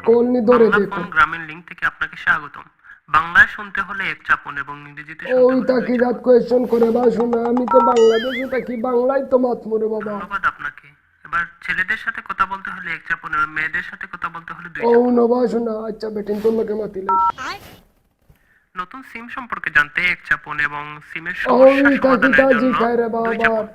Call নি ধরে দেখো। ফোন গ্রামীণ লিংক থেকে আপনাকে স্বাগতম। বাংলায় শুনতে হলে এক চাপুন এবং ইংরেজিতে শুনতে ওই হলে তাকি দুই রাত চাপুন। কোয়েশ্চন করে বা শোনা, আমি তো বাংলাদেশে থাকি, বাংলায় তো মাতমরে বাবা। ধন্যবাদ আপনাকে। এবার ছেলেদের সাথে কথা বলতে হলে এক চাপুন এবং মেয়েদের সাথে কথা বলতে হলে দুই ও চাপুন। নবা শোনা, আচ্ছা বেটিন তোর লোকে মাতিলাই। নতুন সিম সম্পর্কে জানতে এক চাপুন এবং সিমের ওই সমস্যা তাকি সমাধানের তাজি জন্য খায় রে দুই বাবা। চাপুন।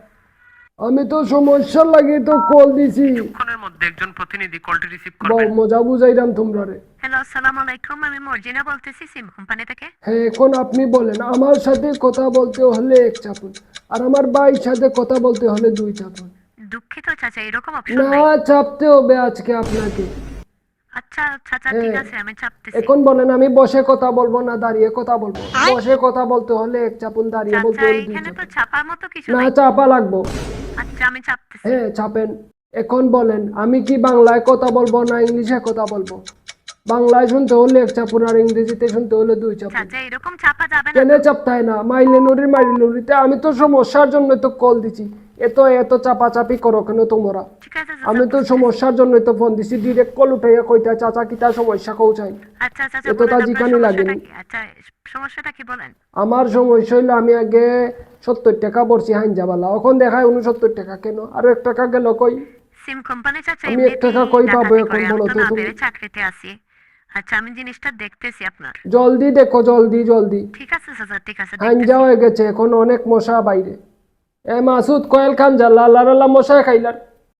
আমি তো সমস্যা লাগি তো কল দিছি। কিছুক্ষণের মধ্যে একজন প্রতিনিধি কলটি রিসিভ করবেন। মজা বুঝাইলাম তোমরা রে। হ্যালো, আসসালামু আলাইকুম। আমি মর্জিনা বলতেছি সিম কোম্পানি থেকে। হ্যাঁ, এখন আপনি বলেন, আমার সাথে কথা বলতে হলে এক চাপুন, আর আমার ভাইয়ের সাথে কথা বলতে হলে দুই চাপুন। দুঃখিত চাচা, এরকম অপশন না, নাই। চাপতে হবে আজকে আপনাকে। আচ্ছা চাচা, ঠিক হ্যাঁ, আছে, আমি চাপতেছি। এখন বলেন আমি বসে কথা বলবো না দাঁড়িয়ে কথা বলবো? বসে কথা বলতে হলে এক চাপুন, দাঁড়িয়ে বলতে চাচা, হলে দুই এখানে তো চাপুন। চাপার মতো কিছু না, নাই। চাপা লাগবো। আচ্ছা, আমি চাপতেছি। হ্যাঁ, চাপেন। এখন বলেন আমি কি বাংলায় কথা বলবো না ইংলিশে কথা বলবো? বাংলায় শুনতে হলে এক চাপুন, আর ইংরেজিতে শুনতে হলে দুই চাপুন। চাচা, এরকম চাপা যাবে না কেন তো। চাপতায় না? মাইলেনুরিতে আমি তো সমস্যার জন্য তো কল দিছি। এত চাপাচাপি করো কেন তোমরা? ঠিক আছে চাচা, আমি তো বুঝতেছি। সমস্যার জন্য তো ফোন দিছি, ডিরেক্ট কল উঠাইয়া কইতা চাচা কিতা সমস্যা কৌচাই। আচ্ছা চাচা, এত বলেন আপনার তাজিকানি সমস্যাটা লাগেনি। কি। আচ্ছা, সমস্যাটা কি বলেন। আমার সমস্যা হইলো আমি আগে 70 টাকা বলছি হাইনজাবালা, এখন দেখায় 69 টাকা, কেন আরো 1 টাকা গেল কই? সিম কোম্পানি চাচা আমি 1 টাকা এমনিতেই কই পাবো ডাকাতি এখন করে, আমি বলো তো তো না তুমি? পেরে চাকরিতে আছি। আচ্ছা, আমি জিনিসটা দেখতেছি আপনার। জলদি দেখো, জলদি জলদি। ঠিক আছে চাচা, ঠিক আছে, হাইনজা দেখতেছি। হয়ে গেছে এখন, অনেক মশা বাইরে। এ মাসুদ, কয়েল খান যা, লাল্লা লাল্লা মশাই খাইলার।